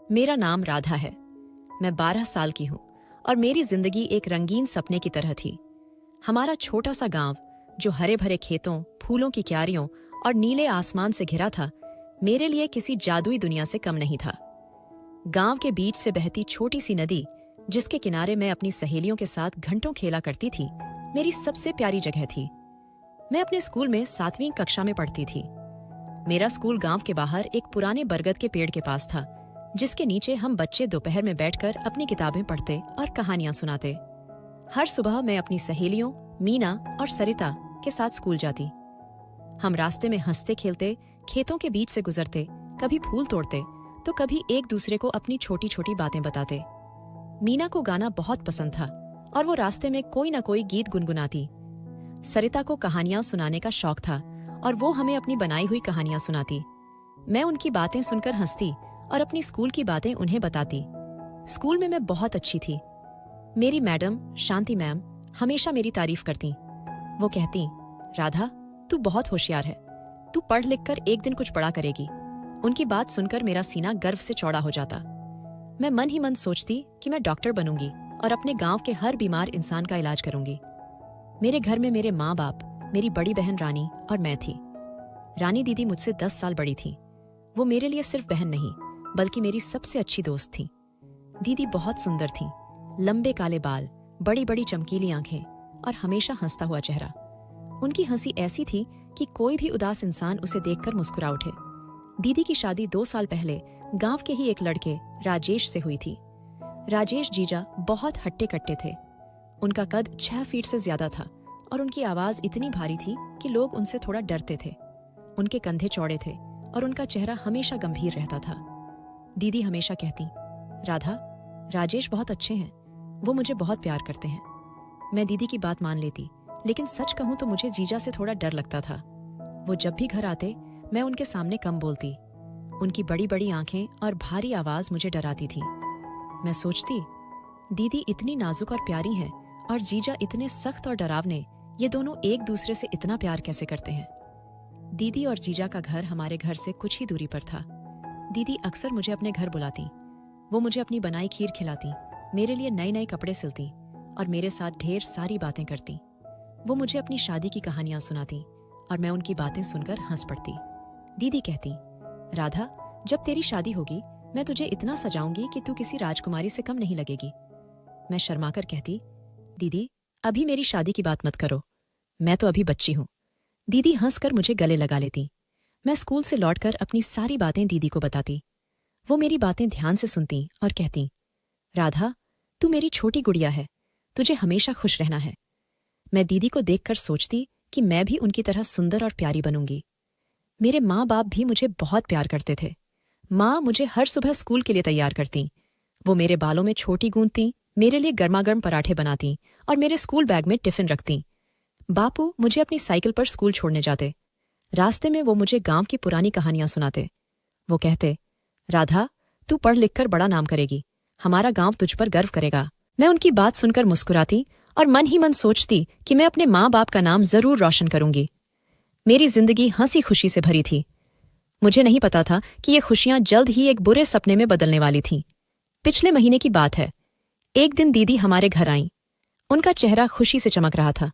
मेरा नाम राधा है। मैं 12 साल की हूँ और मेरी जिंदगी एक रंगीन सपने की तरह थी। हमारा छोटा सा गांव जो हरे भरे खेतों, फूलों की क्यारियों और नीले आसमान से घिरा था, मेरे लिए किसी जादुई दुनिया से कम नहीं था। गांव के बीच से बहती छोटी सी नदी, जिसके किनारे मैं अपनी सहेलियों के साथ घंटों खेला करती थी, मेरी सबसे प्यारी जगह थी। मैं अपने स्कूल में 7वीं कक्षा में पढ़ती थी। मेरा स्कूल गांव के बाहर एक पुराने बरगद के पेड़ के पास था, जिसके नीचे हम बच्चे दोपहर में बैठकर अपनी किताबें पढ़ते और कहानियां सुनाते। हर सुबह मैं अपनी सहेलियों मीना और सरिता के साथ स्कूल जाती। हम रास्ते में हंसते खेलते खेतों के बीच से गुजरते, कभी फूल तोड़ते तो कभी एक दूसरे को अपनी छोटी छोटी बातें बताते। मीना को गाना बहुत पसंद था और वो रास्ते में कोई न कोई गीत गुनगुनाती। सरिता को कहानियां सुनाने का शौक था और वो हमें अपनी बनाई हुई कहानियां सुनाती। मैं उनकी बातें सुनकर हंसती और अपनी स्कूल की बातें उन्हें बताती। स्कूल में मैं बहुत अच्छी थी। मेरी मैडम शांति मैम हमेशा मेरी तारीफ करती। वो कहती, राधा तू बहुत होशियार है, तू पढ़ लिख कर एक दिन कुछ बड़ा करेगी। उनकी बात सुनकर मेरा सीना गर्व से चौड़ा हो जाता। मैं मन ही मन सोचती कि मैं डॉक्टर बनूंगी और अपने गांव के हर बीमार इंसान का इलाज करूंगी। मेरे घर में मेरे माँ बाप, मेरी बड़ी बहन रानी और मैं थी। रानी दीदी मुझसे 10 साल बड़ी थी। वो मेरे लिए सिर्फ बहन नहीं बल्कि मेरी सबसे अच्छी दोस्त थी। दीदी बहुत सुंदर थी, लंबे काले बाल, बड़ी बड़ी चमकीली आंखें और हमेशा हंसता हुआ चेहरा। उनकी हंसी ऐसी थी कि कोई भी उदास इंसान उसे देखकर मुस्कुरा उठे। दीदी की शादी 2 साल पहले गांव के ही एक लड़के राजेश से हुई थी। राजेश जीजा बहुत हट्टे कट्टे थे। उनका कद 6 फीट से ज्यादा था और उनकी आवाज इतनी भारी थी कि लोग उनसे थोड़ा डरते थे। उनके कंधे चौड़े थे और उनका चेहरा हमेशा गंभीर रहता था। दीदी हमेशा कहती, राधा राजेश बहुत अच्छे हैं, वो मुझे बहुत प्यार करते हैं। मैं दीदी की बात मान लेती, लेकिन सच कहूं तो मुझे जीजा से थोड़ा डर लगता था। वो जब भी घर आते मैं उनके सामने कम बोलती। उनकी बड़ी बड़ी आंखें और भारी आवाज मुझे डराती थी। मैं सोचती, दीदी इतनी नाजुक और प्यारी हैं और जीजा इतने सख्त और डरावने, ये दोनों एक दूसरे से इतना प्यार कैसे करते हैं। दीदी और जीजा का घर हमारे घर से कुछ ही दूरी पर था। दीदी अक्सर मुझे अपने घर बुलाती। वो मुझे अपनी बनाई खीर खिलाती, मेरे लिए नए नए कपड़े सिलती और मेरे साथ ढेर सारी बातें करती। वो मुझे अपनी शादी की कहानियां सुनाती और मैं उनकी बातें सुनकर हंस पड़ती। दीदी कहती, राधा जब तेरी शादी होगी मैं तुझे इतना सजाऊंगी कि तू किसी राजकुमारी से कम नहीं लगेगी। मैं शर्माकर कहती, दीदी अभी मेरी शादी की बात मत करो, मैं तो अभी बच्ची हूं। दीदी हंसकर मुझे गले लगा लेती। मैं स्कूल से लौटकर अपनी सारी बातें दीदी को बताती। वो मेरी बातें ध्यान से सुनती और कहती, राधा तू मेरी छोटी गुड़िया है, तुझे हमेशा खुश रहना है। मैं दीदी को देखकर सोचती कि मैं भी उनकी तरह सुंदर और प्यारी बनूंगी। मेरे माँ बाप भी मुझे बहुत प्यार करते थे। माँ मुझे हर सुबह स्कूल के लिए तैयार करती। वो मेरे बालों में छोटी गूंथती, मेरे लिए गर्मागर्म पराठे बनाती और मेरे स्कूल बैग में टिफिन रखती। बापू मुझे अपनी साइकिल पर स्कूल छोड़ने जाते। रास्ते में वो मुझे गांव की पुरानी कहानियां सुनाते। वो कहते, राधा तू पढ़ लिखकर बड़ा नाम करेगी, हमारा गांव तुझ पर गर्व करेगा। मैं उनकी बात सुनकर मुस्कुराती और मन ही मन सोचती कि मैं अपने माँ बाप का नाम जरूर रोशन करूंगी। मेरी जिंदगी हंसी खुशी से भरी थी। मुझे नहीं पता था कि ये खुशियां जल्द ही एक बुरे सपने में बदलने वाली थीं। पिछले महीने की बात है। एक दिन दीदी हमारे घर आईं। उनका चेहरा खुशी से चमक रहा था।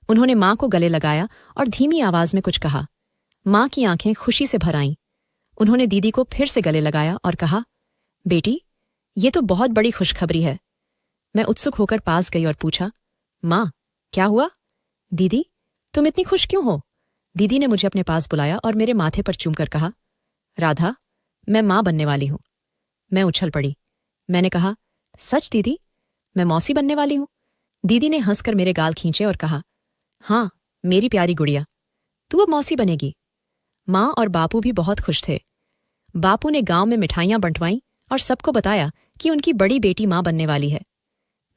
उन्होंने माँ को गले लगाया और धीमी आवाज में कुछ कहा। माँ की आंखें खुशी से भर आईं। उन्होंने दीदी को फिर से गले लगाया और कहा, बेटी ये तो बहुत बड़ी खुशखबरी है। मैं उत्सुक होकर पास गई और पूछा, माँ क्या हुआ? दीदी तुम इतनी खुश क्यों हो? दीदी ने मुझे अपने पास बुलाया और मेरे माथे पर चूमकर कहा, राधा मैं माँ बनने वाली हूं। मैं उछल पड़ी। मैंने कहा, सच दीदी, मैं मौसी बनने वाली हूं? दीदी ने हंसकर मेरे गाल खींचे और कहा, हाँ मेरी प्यारी गुड़िया, तू अब मौसी बनेगी। माँ और बापू भी बहुत खुश थे। बापू ने गांव में मिठाइयां बंटवाईं और सबको बताया कि उनकी बड़ी बेटी माँ बनने वाली है।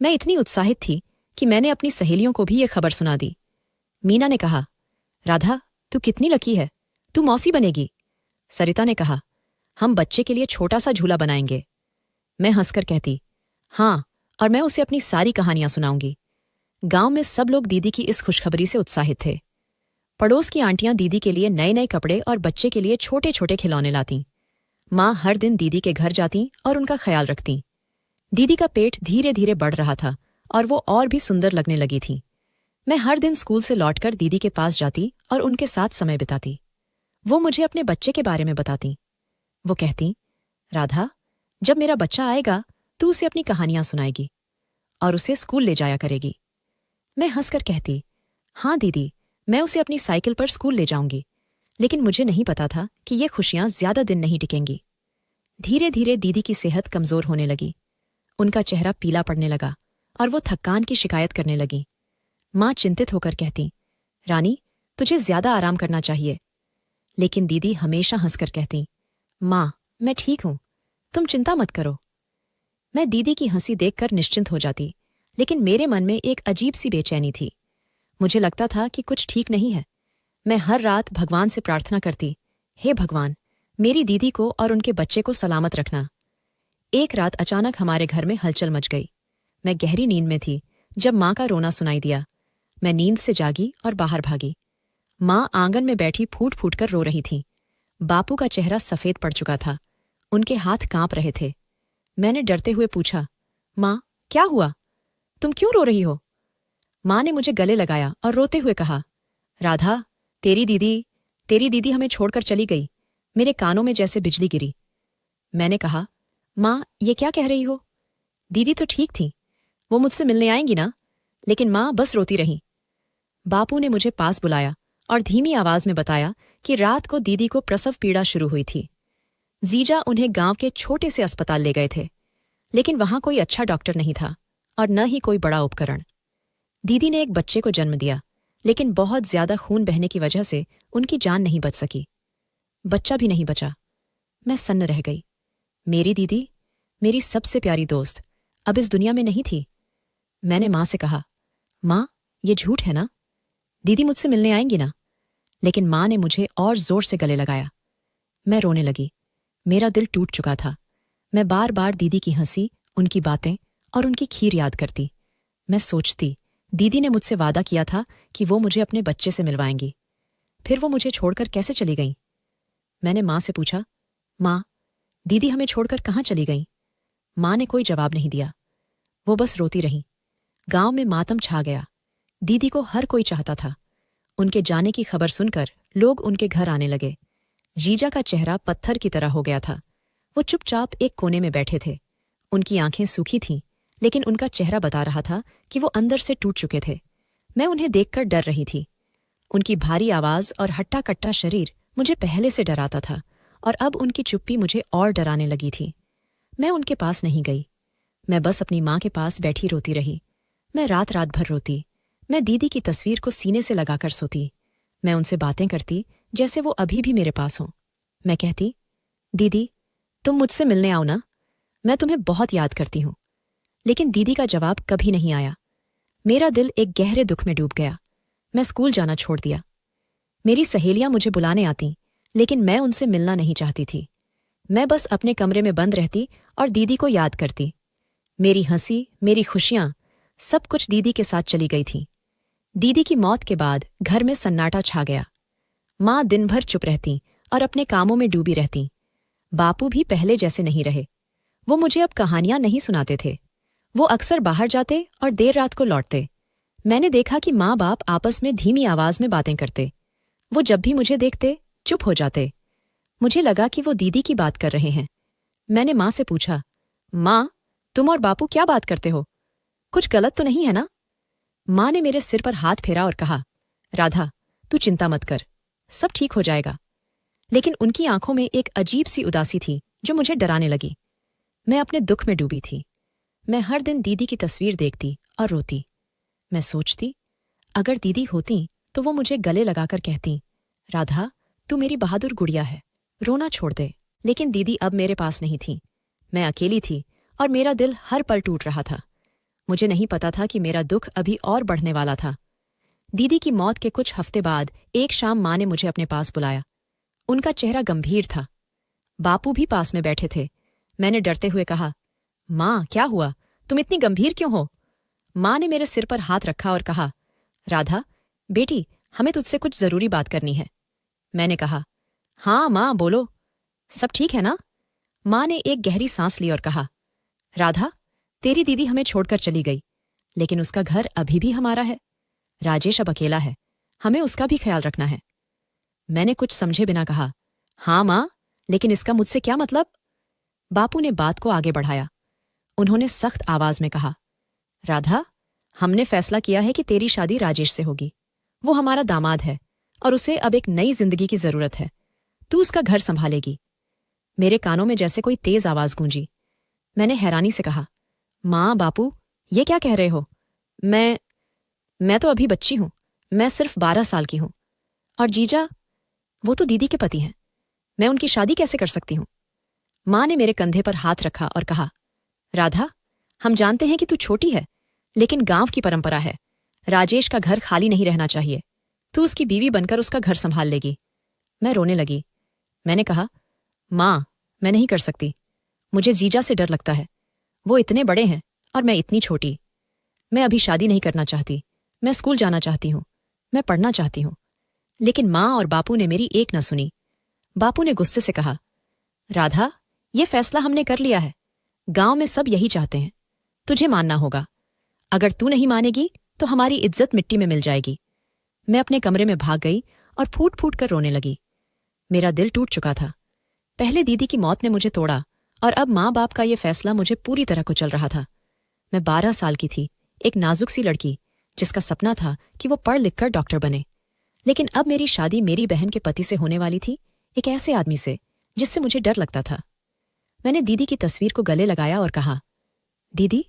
मैं इतनी उत्साहित थी कि मैंने अपनी सहेलियों को भी ये खबर सुना दी। मीना ने कहा, राधा तू कितनी लकी है, तू मौसी बनेगी। सरिता ने कहा, हम बच्चे के लिए छोटा सा झूला बनाएंगे। मैं हंसकर कहती, हाँ, और मैं उसे अपनी सारी कहानियां सुनाऊंगी। गांव में सब लोग दीदी की इस खुशखबरी से उत्साहित थे। पड़ोस की आंटियां दीदी के लिए नए नए कपड़े और बच्चे के लिए छोटे छोटे खिलौने लातीं। माँ हर दिन दीदी के घर जाती और उनका ख्याल रखती। दीदी का पेट धीरे धीरे बढ़ रहा था और वो और भी सुंदर लगने लगी थी। मैं हर दिन स्कूल से लौटकर दीदी के पास जाती और उनके साथ समय बिताती। वो मुझे अपने बच्चे के बारे में बताती। वो कहती, राधा, जब मेरा बच्चा आएगा तू उसे अपनी कहानियां सुनाएगी और उसे स्कूल ले जाया करेगी। मैं हंसकर कहती, हाँ दीदी, मैं उसे अपनी साइकिल पर स्कूल ले जाऊंगी। लेकिन मुझे नहीं पता था कि ये खुशियां ज्यादा दिन नहीं टिकेंगी। धीरे धीरे दीदी की सेहत कमजोर होने लगी। उनका चेहरा पीला पड़ने लगा और वो थकान की शिकायत करने लगी। माँ चिंतित होकर कहती, रानी, तुझे ज्यादा आराम करना चाहिए। लेकिन दीदी हमेशा हंसकर कहती, माँ, मैं ठीक हूं, तुम चिंता मत करो। मैं दीदी की हंसी देखकर निश्चिंत हो जाती, लेकिन मेरे मन में एक अजीब सी बेचैनी थी। मुझे लगता था कि कुछ ठीक नहीं है। मैं हर रात भगवान से प्रार्थना करती, हे भगवान, मेरी दीदी को और उनके बच्चे को सलामत रखना। एक रात अचानक हमारे घर में हलचल मच गई। मैं गहरी नींद में थी जब माँ का रोना सुनाई दिया। मैं नींद से जागी और बाहर भागी। माँ आंगन में बैठी फूट फूट कर रो रही थी। बापू का चेहरा सफेद पड़ चुका था। उनके हाथ कांप रहे थे। मैंने डरते हुए पूछा, माँ, क्या हुआ? तुम क्यों रो रही हो? माँ ने मुझे गले लगाया और रोते हुए कहा, राधा, तेरी दीदी हमें छोड़कर चली गई। मेरे कानों में जैसे बिजली गिरी। मैंने कहा, माँ, ये क्या कह रही हो? दीदी तो ठीक थी, वो मुझसे मिलने आएंगी ना? लेकिन माँ बस रोती रही। बापू ने मुझे पास बुलाया और धीमी आवाज में बताया कि रात को दीदी को प्रसव पीड़ा शुरू हुई थी। जीजा उन्हें गांव के छोटे से अस्पताल ले गए थे, लेकिन वहां कोई अच्छा डॉक्टर नहीं था और न ही कोई बड़ा उपकरण। दीदी ने एक बच्चे को जन्म दिया, लेकिन बहुत ज्यादा खून बहने की वजह से उनकी जान नहीं बच सकी। बच्चा भी नहीं बचा। मैं सन्न रह गई। मेरी दीदी, मेरी सबसे प्यारी दोस्त, अब इस दुनिया में नहीं थी। मैंने माँ से कहा, माँ, ये झूठ है ना? दीदी मुझसे मिलने आएंगी ना? लेकिन माँ ने मुझे और जोर से गले लगाया। मैं रोने लगी। मेरा दिल टूट चुका था। मैं बार बार दीदी की हंसी, उनकी बातें और उनकी खीर याद करती। मैं सोचती, दीदी ने मुझसे वादा किया था कि वो मुझे अपने बच्चे से मिलवाएंगी। फिर वो मुझे छोड़कर कैसे चली गईं? मैंने माँ से पूछा, माँ, दीदी हमें छोड़कर कहाँ चली गईं? माँ ने कोई जवाब नहीं दिया। वो बस रोती रही। गांव में मातम छा गया। दीदी को हर कोई चाहता था। उनके जाने की खबर सुनकर लोग उनके घर आने लगे। जीजा का चेहरा पत्थर की तरह हो गया था। वो चुपचाप एक कोने में बैठे थे। उनकी आंखें सूखी थीं, लेकिन उनका चेहरा बता रहा था कि वो अंदर से टूट चुके थे। मैं उन्हें देखकर डर रही थी। उनकी भारी आवाज और हट्टा कट्टा शरीर मुझे पहले से डराता था, और अब उनकी चुप्पी मुझे और डराने लगी थी। मैं उनके पास नहीं गई। मैं बस अपनी माँ के पास बैठी रोती रही। मैं रात रात भर रोती। मैं दीदी की तस्वीर को सीने से लगाकर सोती। मैं उनसे बातें करती जैसे वो अभी भी मेरे पास हों। मैं कहती, दीदी, तुम मुझसे मिलने आओ ना, मैं तुम्हें बहुत याद करती हूँ। लेकिन दीदी का जवाब कभी नहीं आया। मेरा दिल एक गहरे दुख में डूब गया। मैं स्कूल जाना छोड़ दिया। मेरी सहेलियां मुझे बुलाने आतीं, लेकिन मैं उनसे मिलना नहीं चाहती थी। मैं बस अपने कमरे में बंद रहती और दीदी को याद करती। मेरी हंसी, मेरी खुशियां, सब कुछ दीदी के साथ चली गई थी। दीदी की मौत के बाद घर में सन्नाटा छा गया। माँ दिन भर चुप रहती और अपने कामों में डूबी रहती। बापू भी पहले जैसे नहीं रहे। वो मुझे अब कहानियां नहीं सुनाते थे। वो अक्सर बाहर जाते और देर रात को लौटते। मैंने देखा कि माँ बाप आपस में धीमी आवाज में बातें करते। वो जब भी मुझे देखते चुप हो जाते। मुझे लगा कि वो दीदी की बात कर रहे हैं। मैंने माँ से पूछा, माँ, तुम और बापू क्या बात करते हो? कुछ गलत तो नहीं है ना? माँ ने मेरे सिर पर हाथ फेरा और कहा, राधा, तू चिंता मत कर, सब ठीक हो जाएगा। लेकिन उनकी आंखों में एक अजीब सी उदासी थी जो मुझे डराने लगी। मैं अपने दुख में डूबी थी। मैं हर दिन दीदी की तस्वीर देखती और रोती। मैं सोचती, अगर दीदी होती तो वो मुझे गले लगाकर कहती, राधा, तू मेरी बहादुर गुड़िया है, रोना छोड़ दे। लेकिन दीदी अब मेरे पास नहीं थी। मैं अकेली थी और मेरा दिल हर पल टूट रहा था। मुझे नहीं पता था कि मेरा दुख अभी और बढ़ने वाला था। दीदी की मौत के कुछ हफ्ते बाद एक शाम माँ ने मुझे अपने पास बुलाया। उनका चेहरा गंभीर था। बापू भी पास में बैठे थे। मैंने डरते हुए कहा, माँ, क्या हुआ? तुम इतनी गंभीर क्यों हो? माँ ने मेरे सिर पर हाथ रखा और कहा, राधा, बेटी, हमें तुझसे कुछ जरूरी बात करनी है। मैंने कहा, हाँ माँ, बोलो। सब ठीक है ना? माँ ने एक गहरी सांस ली और कहा, राधा, तेरी दीदी हमें छोड़कर चली गई, लेकिन उसका घर अभी भी हमारा है। राजेश अब अकेला है, हमें उसका भी ख्याल रखना है। मैंने कुछ समझे बिना कहा, हाँ माँ, लेकिन इसका मुझसे क्या मतलब? बापू ने बात को आगे बढ़ाया। उन्होंने सख्त आवाज में कहा, राधा, हमने फैसला किया है कि तेरी शादी राजेश से होगी। वो हमारा दामाद है और उसे अब एक नई जिंदगी की जरूरत है। तू उसका घर संभालेगी। मेरे कानों में जैसे कोई तेज आवाज गूंजी। मैंने हैरानी से कहा, माँ, बापू, ये क्या कह रहे हो? मैं तो अभी बच्ची हूं। मैं सिर्फ 12 साल की हूं। और जीजा, वो तो दीदी के पति हैं। मैं उनकी शादी कैसे कर सकती हूं? माँ ने मेरे कंधे पर हाथ रखा और कहा, राधा, हम जानते हैं कि तू छोटी है, लेकिन गांव की परंपरा है। राजेश का घर खाली नहीं रहना चाहिए। तू उसकी बीवी बनकर उसका घर संभाल लेगी। मैं रोने लगी। मैंने कहा, माँ, मैं नहीं कर सकती। मुझे जीजा से डर लगता है। वो इतने बड़े हैं और मैं इतनी छोटी। मैं अभी शादी नहीं करना चाहती। मैं स्कूल जाना चाहती हूँ। मैं पढ़ना चाहती हूँ। लेकिन माँ और बापू ने मेरी एक न सुनी। बापू ने गुस्से से कहा, राधा, ये फैसला हमने कर लिया है। गांव में सब यही चाहते हैं। तुझे मानना होगा। अगर तू नहीं मानेगी तो हमारी इज्जत मिट्टी में मिल जाएगी। मैं अपने कमरे में भाग गई और फूट फूट कर रोने लगी। मेरा दिल टूट चुका था। पहले दीदी की मौत ने मुझे तोड़ा और अब माँ बाप का ये फैसला मुझे पूरी तरह कुचल रहा था। मैं 12 साल की थी, एक नाजुक सी लड़की जिसका सपना था कि वो पढ़ लिखकर डॉक्टर बने। लेकिन अब मेरी शादी मेरी बहन के पति से होने वाली थी, एक ऐसे आदमी से जिससे मुझे डर लगता था। मैंने दीदी की तस्वीर को गले लगाया और कहा, दीदी,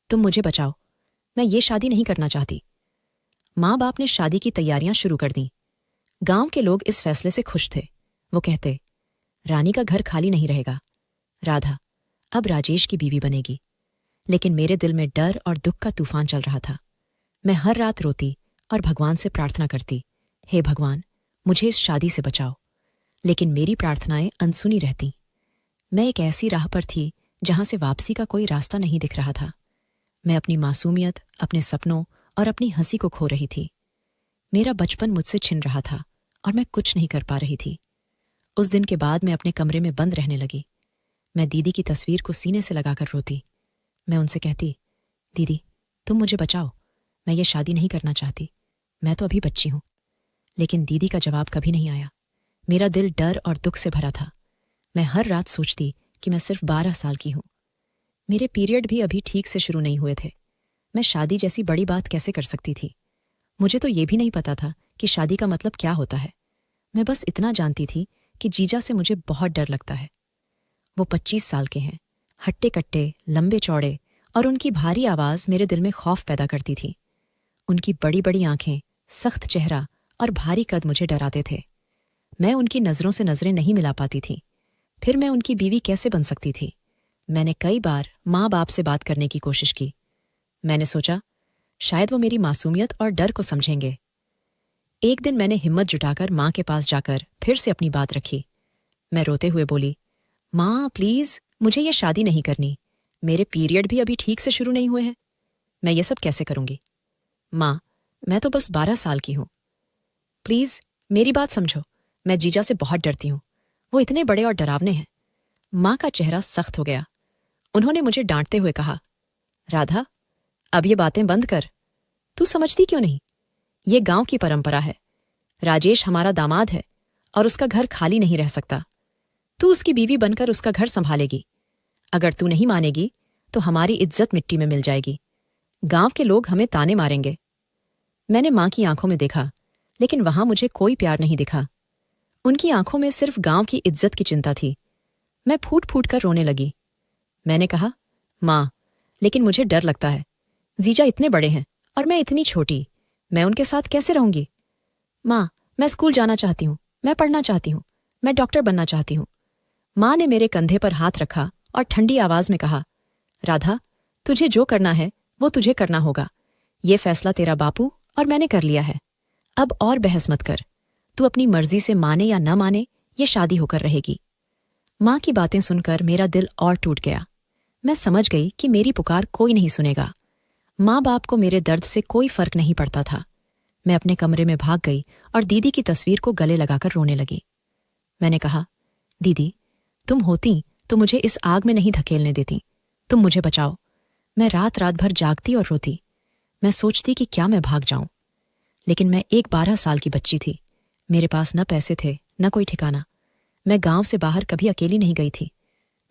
तुम मुझे बचाओ। मैं ये शादी नहीं करना चाहती। माँ बाप ने शादी की तैयारियां शुरू कर दी। गांव के लोग इस फैसले से खुश थे। वो कहते, रानी का घर खाली नहीं रहेगा। राधा अब राजेश की बीवी बनेगी। लेकिन मेरे दिल में डर और दुख का तूफान चल रहा था। मैं हर रात रोती और भगवान से प्रार्थना करती, हे भगवान, मुझे इस शादी से बचाओ। लेकिन मेरी प्रार्थनाएं अनसुनी रहती। मैं एक ऐसी राह पर थी जहां से वापसी का कोई रास्ता नहीं दिख रहा था। मैं अपनी मासूमियत, अपने सपनों और अपनी हंसी को खो रही थी। मेरा बचपन मुझसे छिन रहा था और मैं कुछ नहीं कर पा रही थी। उस दिन के बाद मैं अपने कमरे में बंद रहने लगी। मैं दीदी की तस्वीर को सीने से लगाकर रोती। मैं उनसे कहती, दीदी, तुम मुझे बचाओ। मैं ये शादी नहीं करना चाहती। मैं तो अभी बच्ची हूं। लेकिन दीदी का जवाब कभी नहीं आया। मेरा दिल डर और दुख से भरा था। मैं हर रात सोचती कि मैं सिर्फ 12 साल की हूं। मेरे पीरियड भी अभी ठीक से शुरू नहीं हुए थे। मैं शादी जैसी बड़ी बात कैसे कर सकती थी? मुझे तो ये भी नहीं पता था कि शादी का मतलब क्या होता है। मैं बस इतना जानती थी कि जीजा से मुझे बहुत डर लगता है। वो 25 साल के हैं, हट्टे कट्टे, लंबे चौड़े, और उनकी भारी आवाज मेरे दिल में खौफ पैदा करती थी। उनकी बड़ी बड़ी आंखें, सख्त चेहरा और भारी कद मुझे डराते थे। मैं उनकी नजरों से नजरें नहीं मिला पाती थी। फिर मैं उनकी बीवी कैसे बन सकती थी? मैंने कई बार माँ बाप से बात करने की कोशिश की। मैंने सोचा, शायद वो मेरी मासूमियत और डर को समझेंगे। एक दिन मैंने हिम्मत जुटाकर माँ के पास जाकर फिर से अपनी बात रखी। मैं रोते हुए बोली, माँ प्लीज, मुझे ये शादी नहीं करनी। मेरे पीरियड भी अभी ठीक से शुरू नहीं हुए हैं। मैं ये सब कैसे करूंगी? माँ, मैं तो बस 12 साल की हूं। प्लीज मेरी बात समझो। मैं जीजा से बहुत डरती हूं। वो इतने बड़े और डरावने हैं। माँ का चेहरा सख्त हो गया। उन्होंने मुझे डांटते हुए कहा, राधा, अब ये बातें बंद कर। तू समझती क्यों नहीं? ये गांव की परंपरा है। राजेश हमारा दामाद है और उसका घर खाली नहीं रह सकता। तू उसकी बीवी बनकर उसका घर संभालेगी। अगर तू नहीं मानेगी तो हमारी इज्जत मिट्टी में मिल जाएगी। गांव के लोग हमें ताने मारेंगे। मैंने माँ की आंखों में देखा, लेकिन वहां मुझे कोई प्यार नहीं दिखा। उनकी आंखों में सिर्फ गांव की इज्जत की चिंता थी। मैं फूट फूट कर रोने लगी। मैंने कहा, माँ, लेकिन मुझे डर लगता है। जीजा इतने बड़े हैं और मैं इतनी छोटी। मैं उनके साथ कैसे रहूंगी? माँ, मैं स्कूल जाना चाहती हूँ। मैं पढ़ना चाहती हूँ। मैं डॉक्टर बनना चाहती हूँ। माँ ने मेरे कंधे पर हाथ रखा और ठंडी आवाज में कहा, राधा, तुझे जो करना है वो तुझे करना होगा। ये फैसला तेरा बापू और मैंने कर लिया है। अब और बहस मत कर। तू अपनी मर्जी से माने या न माने, ये शादी होकर रहेगी। माँ की बातें सुनकर मेरा दिल और टूट गया। मैं समझ गई कि मेरी पुकार कोई नहीं सुनेगा। माँ बाप को मेरे दर्द से कोई फर्क नहीं पड़ता था। मैं अपने कमरे में भाग गई और दीदी की तस्वीर को गले लगाकर रोने लगी। मैंने कहा, दीदी, तुम होती तो मुझे इस आग में नहीं धकेलने देती। तुम मुझे बचाओ। मैं रात रात भर जागती और रोती। मैं सोचती कि क्या मैं भाग जाऊं, लेकिन मैं एक 12 साल की बच्ची थी। मेरे पास न पैसे थे न कोई ठिकाना। मैं गांव से बाहर कभी अकेली नहीं गई थी।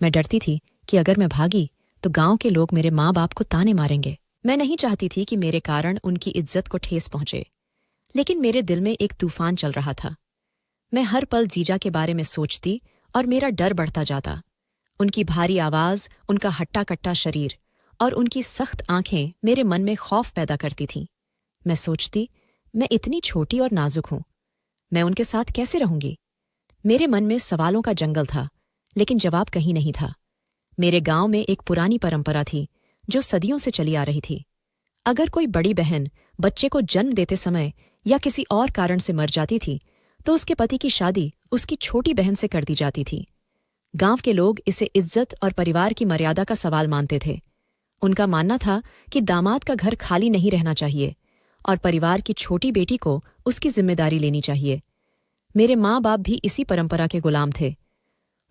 मैं डरती थी कि अगर मैं भागी तो गांव के लोग मेरे माँ बाप को ताने मारेंगे। मैं नहीं चाहती थी कि मेरे कारण उनकी इज्जत को ठेस पहुंचे, लेकिन मेरे दिल में एक तूफान चल रहा था। मैं हर पल जीजा के बारे में सोचती और मेरा डर बढ़ता जाता। उनकी भारी आवाज, उनका हट्टा कट्टा शरीर और उनकी सख्त आंखें मेरे मन में खौफ पैदा करती थीं। मैं सोचती, मैं इतनी छोटी और नाजुक हूं, मैं उनके साथ कैसे रहूंगी? मेरे मन में सवालों का जंगल था, लेकिन जवाब कहीं नहीं था। मेरे गांव में एक पुरानी परंपरा थी जो सदियों से चली आ रही थी। अगर कोई बड़ी बहन बच्चे को जन्म देते समय या किसी और कारण से मर जाती थी, तो उसके पति की शादी उसकी छोटी बहन से कर दी जाती थी। गांव के लोग इसे इज्जत और परिवार की मर्यादा का सवाल मानते थे। उनका मानना था कि दामाद का घर खाली नहीं रहना चाहिए और परिवार की छोटी बेटी को उसकी जिम्मेदारी लेनी चाहिए। मेरे माँ बाप भी इसी परंपरा के गुलाम थे।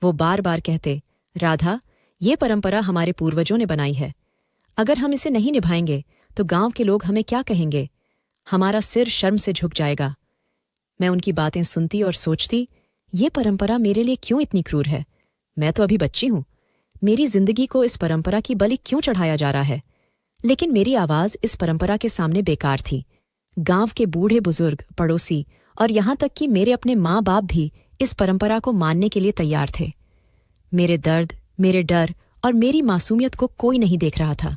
वो बार बार कहते, राधा, ये परंपरा हमारे पूर्वजों ने बनाई है। अगर हम इसे नहीं निभाएंगे तो गांव के लोग हमें क्या कहेंगे? हमारा सिर शर्म से झुक जाएगा। मैं उनकी बातें सुनती और सोचती, ये परंपरा मेरे लिए क्यों इतनी क्रूर है? मैं तो अभी बच्ची हूं। मेरी जिंदगी को इस परंपरा की बलि क्यों चढ़ाया जा रहा है? लेकिन मेरी आवाज इस परंपरा के सामने बेकार थी। गांव के बूढ़े बुजुर्ग, पड़ोसी और यहां तक कि मेरे अपने माँ बाप भी इस परंपरा को मानने के लिए तैयार थे। मेरे दर्द, मेरे डर और मेरी मासूमियत को कोई नहीं देख रहा था।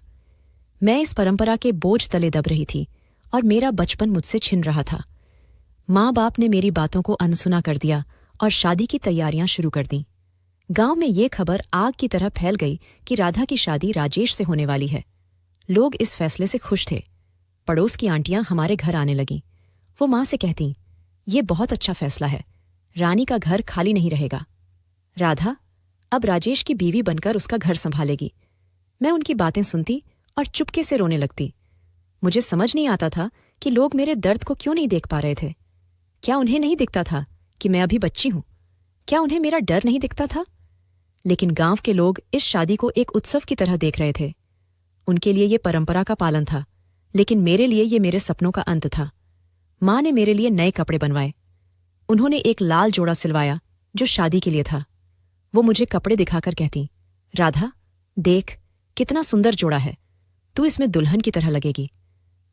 मैं इस परंपरा के बोझ तले दब रही थी और मेरा बचपन मुझसे छिन रहा था। माँ बाप ने मेरी बातों को अनसुना कर दिया और शादी की तैयारियां शुरू कर दीं। गांव में ये खबर आग की तरह फैल गई कि राधा की शादी राजेश से होने वाली है। लोग इस फैसले से खुश थे। पड़ोस की आंटियां हमारे घर आने लगीं। वो माँ से कहतीं, ये बहुत अच्छा फैसला है, रानी का घर खाली नहीं रहेगा। राधा अब राजेश की बीवी बनकर उसका घर संभालेगी। मैं उनकी बातें सुनती और चुपके से रोने लगती। मुझे समझ नहीं आता था कि लोग मेरे दर्द को क्यों नहीं देख पा रहे थे। क्या उन्हें नहीं दिखता था कि मैं अभी बच्ची हूं? क्या उन्हें मेरा डर नहीं दिखता था? लेकिन गांव के लोग इस शादी को एक उत्सव की तरह देख रहे थे। उनके लिए ये परंपरा का पालन था, लेकिन मेरे लिए ये मेरे सपनों का अंत था। माँ ने मेरे लिए नए कपड़े बनवाए। उन्होंने एक लाल जोड़ा सिलवाया जो शादी के लिए था। वो मुझे कपड़े दिखाकर कहती, राधा, देख कितना सुंदर जोड़ा है, तू इसमें दुल्हन की तरह लगेगी।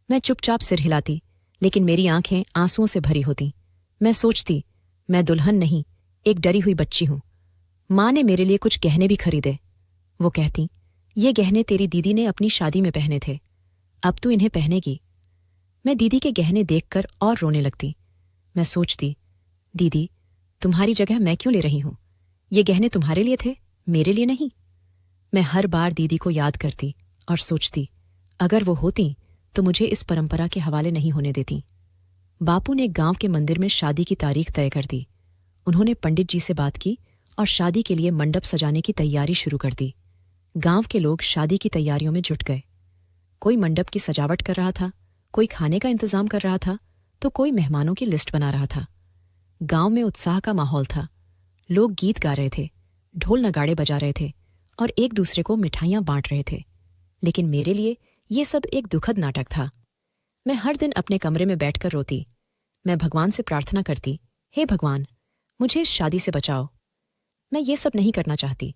मैं चुपचाप सिर हिलाती, लेकिन मेरी आंखें आंसुओं से भरी होती। मैं सोचती, मैं दुल्हन नहीं, एक डरी हुई बच्ची हूं। माँ ने मेरे लिए कुछ गहने भी खरीदे। वो कहती, ये गहने तेरी दीदी ने अपनी शादी में पहने थे, अब तू इन्हें पहनेगी। मैं दीदी के गहने देखकर और रोने लगती। मैं सोचती, दीदी, तुम्हारी जगह मैं क्यों ले रही हूं? ये गहने तुम्हारे लिए थे, मेरे लिए नहीं। मैं हर बार दीदी को याद करती और सोचती, अगर वो होती तो मुझे इस परंपरा के हवाले नहीं होने देती। बापू ने गांव के मंदिर में शादी की तारीख तय कर दी। उन्होंने पंडित जी से बात की और शादी के लिए मंडप सजाने की तैयारी शुरू कर दी। गांव के लोग शादी की तैयारियों में जुट गए। कोई मंडप की सजावट कर रहा था, कोई खाने का इंतजाम कर रहा था, तो कोई मेहमानों की लिस्ट बना रहा था। गांव में उत्साह का माहौल था। लोग गीत गा रहे थे, ढोल नगाड़े बजा रहे थे और एक दूसरे को मिठाइयां बांट रहे थे। लेकिन मेरे लिए ये सब एक दुखद नाटक था। मैं हर दिन अपने कमरे में बैठकर रोती। मैं भगवान से प्रार्थना करती, हे भगवान, मुझे इस शादी से बचाओ। मैं ये सब नहीं करना चाहती।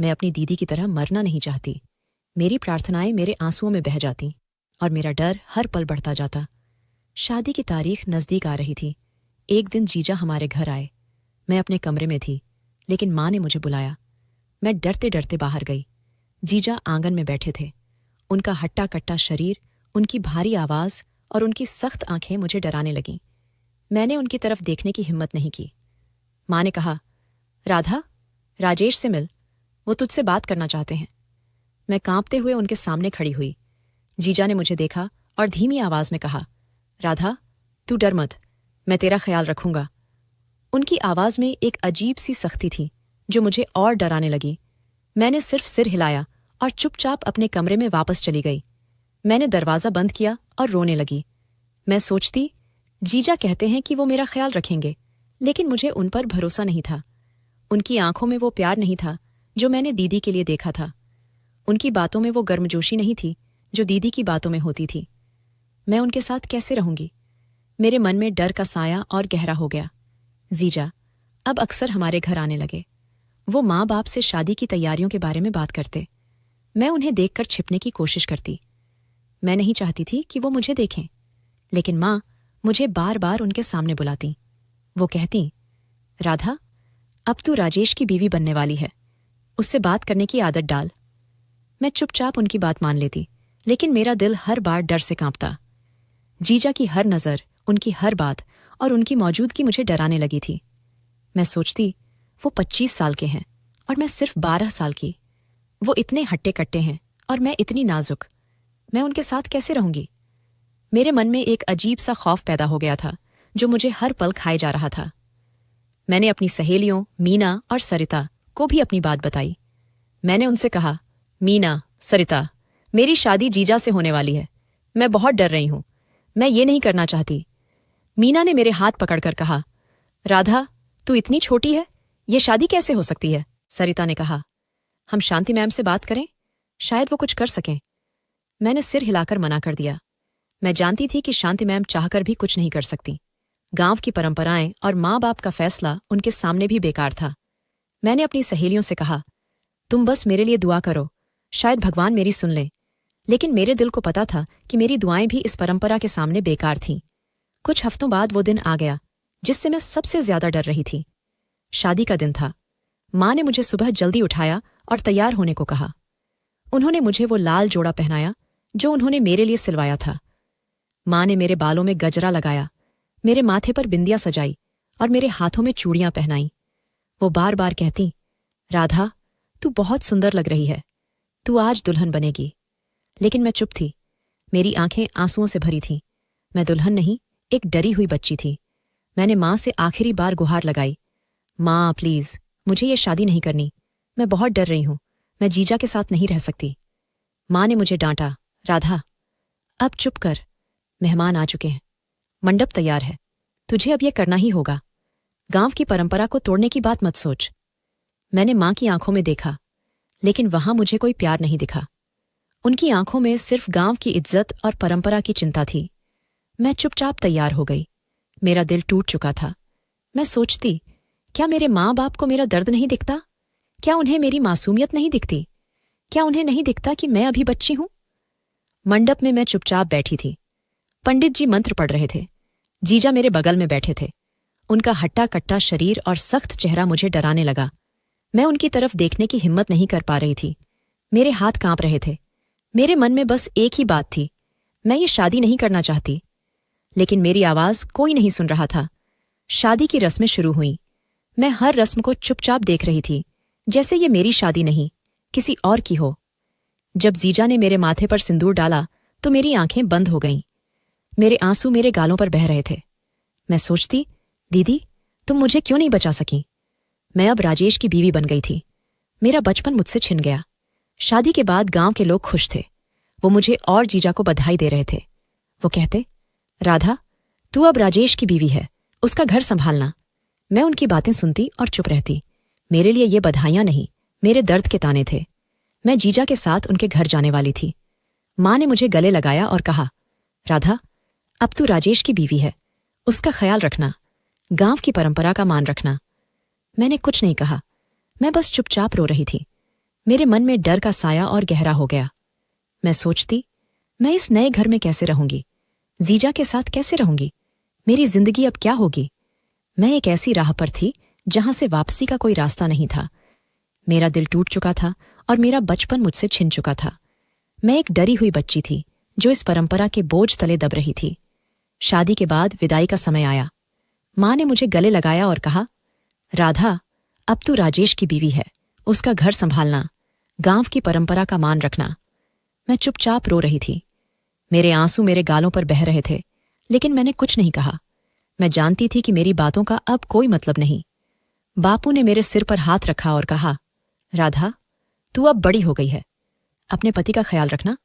मैं अपनी दीदी की तरह मरना नहीं चाहती। मेरी प्रार्थनाएं मेरे आंसुओं में बह जाती और मेरा डर हर पल बढ़ता जाता। शादी की तारीख नज़दीक आ रही थी। एक दिन जीजा हमारे घर आए। मैं अपने कमरे में थी, लेकिन माँ ने मुझे बुलाया। मैं डरते डरते बाहर गई। जीजा आंगन में बैठे थे। उनका हट्टा कट्टा शरीर, उनकी भारी आवाज़ और उनकी सख्त आंखें मुझे डराने लगीं। मैंने उनकी तरफ देखने की हिम्मत नहीं की। माँ ने कहा, राधा, राजेश से मिल, वो तुझसे बात करना चाहते हैं। मैं कांपते हुए उनके सामने खड़ी हुई। जीजा ने मुझे देखा और धीमी आवाज में कहा, राधा, तू डर मत, मैं तेरा ख्याल रखूंगा। उनकी आवाज में एक अजीब सी सख्ती थी जो मुझे और डराने लगी। मैंने सिर्फ सिर हिलाया और चुपचाप अपने कमरे में वापस चली गई। मैंने दरवाज़ा बंद किया और रोने लगी। मैं सोचती, जीजा कहते हैं कि वो मेरा ख्याल रखेंगे, लेकिन मुझे उन पर भरोसा नहीं था। उनकी आंखों में वो प्यार नहीं था जो मैंने दीदी के लिए देखा था। उनकी बातों में वो गर्मजोशी नहीं थी जो दीदी की बातों में होती थी। मैं उनके साथ कैसे रहूंगी? मेरे मन में डर का साया और गहरा हो गया। जीजा अब अक्सर हमारे घर आने लगे। वो माँ बाप से शादी की तैयारियों के बारे में बात करते। मैं उन्हें देखकर छिपने की कोशिश करती। मैं नहीं चाहती थी कि वो मुझे देखें, लेकिन माँ मुझे बार बार उनके सामने बुलाती। वो कहती, राधा, अब तू राजेश की बीवी बनने वाली है, उससे बात करने की आदत डाल। मैं चुपचाप उनकी बात मान लेती, लेकिन मेरा दिल हर बार डर से कांपता। जीजा की हर नज़र, उनकी हर बात और उनकी मौजूदगी मुझे डराने लगी थी। मैं सोचती, वो 25 साल के हैं और मैं सिर्फ 12 साल की। वो इतने हट्टे कट्टे हैं और मैं इतनी नाजुक। मैं उनके साथ कैसे रहूंगी? मेरे मन में एक अजीब सा खौफ पैदा हो गया था जो मुझे हर पल खाए जा रहा था। मैंने अपनी सहेलियों मीना और सरिता को भी अपनी बात बताई। मैंने उनसे कहा, मीना, सरिता, मेरी शादी जीजा से होने वाली है। मैं बहुत डर रही हूं। मैं ये नहीं करना चाहती। मीना ने मेरे हाथ पकड़कर कहा, राधा, तू इतनी छोटी है, ये शादी कैसे हो सकती है? सरिता ने कहा, हम शांति मैम से बात करें, शायद वो कुछ कर सकें। मैंने सिर हिलाकर मना कर दिया। मैं जानती थी कि शांति मैम चाहकर भी कुछ नहीं कर सकती। गांव की परंपराएं और माँ बाप का फैसला उनके सामने भी बेकार था। मैंने अपनी सहेलियों से कहा, तुम बस मेरे लिए दुआ करो, शायद भगवान मेरी सुन ले। लेकिन मेरे दिल को पता था कि मेरी दुआएं भी इस परंपरा के सामने बेकार थीं। कुछ हफ्तों बाद वो दिन आ गया जिससे मैं सबसे ज्यादा डर रही थी। शादी का दिन था। माँ ने मुझे सुबह जल्दी उठाया और तैयार होने को कहा। उन्होंने मुझे वो लाल जोड़ा पहनाया जो उन्होंने मेरे लिए सिलवाया था। माँ ने मेरे बालों में गजरा लगाया, मेरे माथे पर बिंदिया सजाई और मेरे हाथों में चूड़ियां पहनाई। वो बार बार कहती, राधा, तू बहुत सुंदर लग रही है, तू आज दुल्हन बनेगी। लेकिन मैं चुप थी। मेरी आंखें आंसुओं से भरी थीं। मैं दुल्हन नहीं, एक डरी हुई बच्ची थी। मैंने माँ से आखिरी बार गुहार लगाई, माँ प्लीज, मुझे ये शादी नहीं करनी। मैं बहुत डर रही हूं। मैं जीजा के साथ नहीं रह सकती। माँ ने मुझे डांटा, राधा, अब चुप कर। मेहमान आ चुके हैं, मंडप तैयार है, तुझे अब ये करना ही होगा। गांव की परंपरा को तोड़ने की बात मत सोच। मैंने माँ की आंखों में देखा, लेकिन वहां मुझे कोई प्यार नहीं दिखा। उनकी आंखों में सिर्फ गांव की इज्जत और परंपरा की चिंता थी। मैं चुपचाप तैयार हो गई। मेरा दिल टूट चुका था। मैं सोचती, क्या मेरे माँ बाप को मेरा दर्द नहीं दिखता? क्या उन्हें मेरी मासूमियत नहीं दिखती? क्या उन्हें नहीं दिखता कि मैं अभी बच्ची हूं? मंडप में मैं चुपचाप बैठी थी। पंडित जी मंत्र पढ़ रहे थे। जीजा मेरे बगल में बैठे थे। उनका हट्टा कट्टा शरीर और सख्त चेहरा मुझे डराने लगा। मैं उनकी तरफ देखने की हिम्मत नहीं कर पा रही थी। मेरे हाथ कांप रहे थे। मेरे मन में बस एक ही बात थी, मैं ये शादी नहीं करना चाहती। लेकिन मेरी आवाज कोई नहीं सुन रहा था। शादी की रस्में शुरू हुईं। मैं हर रस्म को चुपचाप देख रही थी, जैसे ये मेरी शादी नहीं, किसी और की हो। जब जीजा ने मेरे माथे पर सिंदूर डाला तो मेरी आंखें बंद हो गईं। मेरे आंसू मेरे गालों पर बह रहे थे। मैं सोचती, दीदी, तुम मुझे क्यों नहीं बचा सकी? मैं अब राजेश की बीवी बन गई थी। मेरा बचपन मुझसे छिन गया। शादी के बाद गांव के लोग खुश थे। वो मुझे और जीजा को बधाई दे रहे थे। वो कहते, राधा, तू अब राजेश की बीवी है, उसका घर संभालना। मैं उनकी बातें सुनती और चुप रहती। मेरे लिए ये बधाइयां नहीं, मेरे दर्द के ताने थे। मैं जीजा के साथ उनके घर जाने वाली थी। माँ ने मुझे गले लगाया और कहा, राधा, अब तू राजेश की बीवी है, उसका ख्याल रखना, गांव की परंपरा का मान रखना। मैंने कुछ नहीं कहा। मैं बस चुपचाप रो रही थी। मेरे मन में डर का साया और गहरा हो गया। मैं सोचती, मैं इस नए घर में कैसे रहूंगी? जीजा के साथ कैसे रहूंगी? मेरी जिंदगी अब क्या होगी? मैं एक ऐसी राह पर थी जहां से वापसी का कोई रास्ता नहीं था। मेरा दिल टूट चुका था और मेरा बचपन मुझसे छिन चुका था। मैं एक डरी हुई बच्ची थी जो इस परंपरा के बोझ तले दब रही थी। शादी के बाद विदाई का समय आया। माँ ने मुझे गले लगाया और कहा, राधा, अब तू राजेश की बीवी है, उसका घर संभालना, गांव की परंपरा का मान रखना। मैं चुपचाप रो रही थी। मेरे आंसू मेरे गालों पर बह रहे थे, लेकिन मैंने कुछ नहीं कहा। मैं जानती थी कि मेरी बातों का अब कोई मतलब नहीं। बापू ने मेरे सिर पर हाथ रखा और कहा, राधा, तू अब बड़ी हो गई है, अपने पति का ख्याल रखना।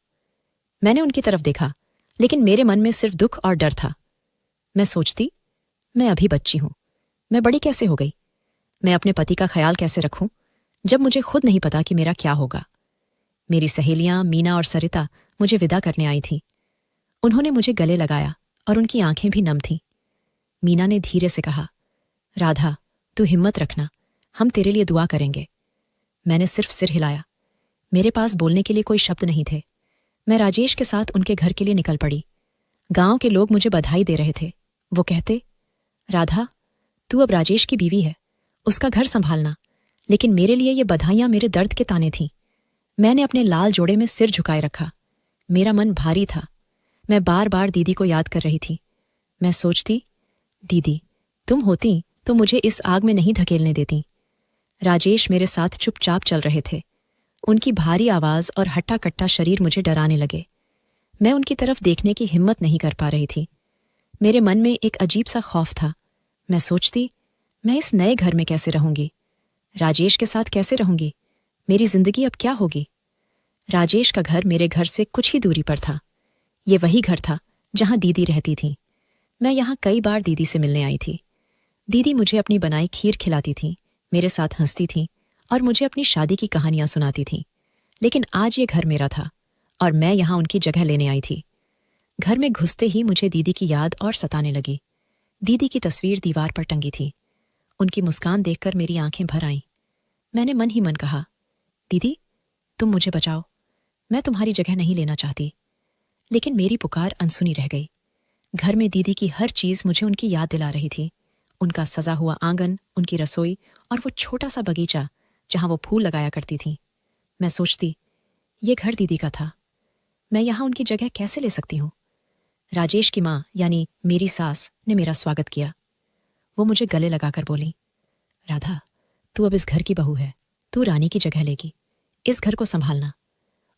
मैंने उनकी तरफ देखा, लेकिन मेरे मन में सिर्फ दुख और डर था। मैं सोचती, मैं अभी बच्ची हूं, मैं बड़ी कैसे हो गई? मैं अपने पति का ख्याल कैसे रखूं? जब मुझे खुद नहीं पता कि मेरा क्या होगा। मेरी सहेलियां मीना और सरिता मुझे विदा करने आई थीं। उन्होंने मुझे गले लगाया और उनकी आंखें भी नम थीं। मीना ने धीरे से कहा, राधा, तू हिम्मत रखना, हम तेरे लिए दुआ करेंगे। मैंने सिर्फ सिर हिलाया। मेरे पास बोलने के लिए कोई शब्द नहीं थे। मैं राजेश के साथ उनके घर के लिए निकल पड़ी। गांव के लोग मुझे बधाई दे रहे थे। वो कहते, राधा, तू अब राजेश की बीवी है, उसका घर संभालना। लेकिन मेरे लिए ये बधाइयां मेरे दर्द के ताने थीं। मैंने अपने लाल जोड़े में सिर झुकाए रखा। मेरा मन भारी था। मैं बार बार दीदी को याद कर रही थी। मैं सोचती, दीदी, तुम होती तो मुझे इस आग में नहीं धकेलने देती। राजेश मेरे साथ चुपचाप चल रहे थे। उनकी भारी आवाज और हट्टा कट्टा शरीर मुझे डराने लगे। मैं उनकी तरफ देखने की हिम्मत नहीं कर पा रही थी। मेरे मन में एक अजीब सा खौफ था। मैं सोचती, मैं इस नए घर में कैसे रहूंगी? राजेश के साथ कैसे रहूंगी? मेरी जिंदगी अब क्या होगी? राजेश का घर मेरे घर से कुछ ही दूरी पर था। ये वही घर था जहां दीदी रहती थी। मैं यहाँ कई बार दीदी से मिलने आई थी। दीदी मुझे अपनी बनाई खीर खिलाती थी, मेरे साथ हंसती थी और मुझे अपनी शादी की कहानियां सुनाती थी। लेकिन आज ये घर मेरा था और मैं यहाँ उनकी जगह लेने आई थी। घर में घुसते ही मुझे दीदी की याद और सताने लगी। दीदी की तस्वीर दीवार पर टंगी थी। उनकी मुस्कान देखकर मेरी आंखें भर आईं। मैंने मन ही मन कहा, दीदी, तुम मुझे बचाओ, मैं तुम्हारी जगह नहीं लेना चाहती। लेकिन मेरी पुकार अनसुनी रह गई। घर में दीदी की हर चीज मुझे उनकी याद दिला रही थी। उनका सजा हुआ आंगन, उनकी रसोई और वो छोटा सा बगीचा जहां वो फूल लगाया करती थी। मैं सोचती, ये घर दीदी का था, मैं यहाँ उनकी जगह कैसे ले सकती हूँ? राजेश की माँ यानी मेरी सास ने मेरा स्वागत किया। वो मुझे गले लगाकर बोली, राधा, तू अब इस घर की बहू है, तू रानी की जगह लेगी, इस घर को संभालना।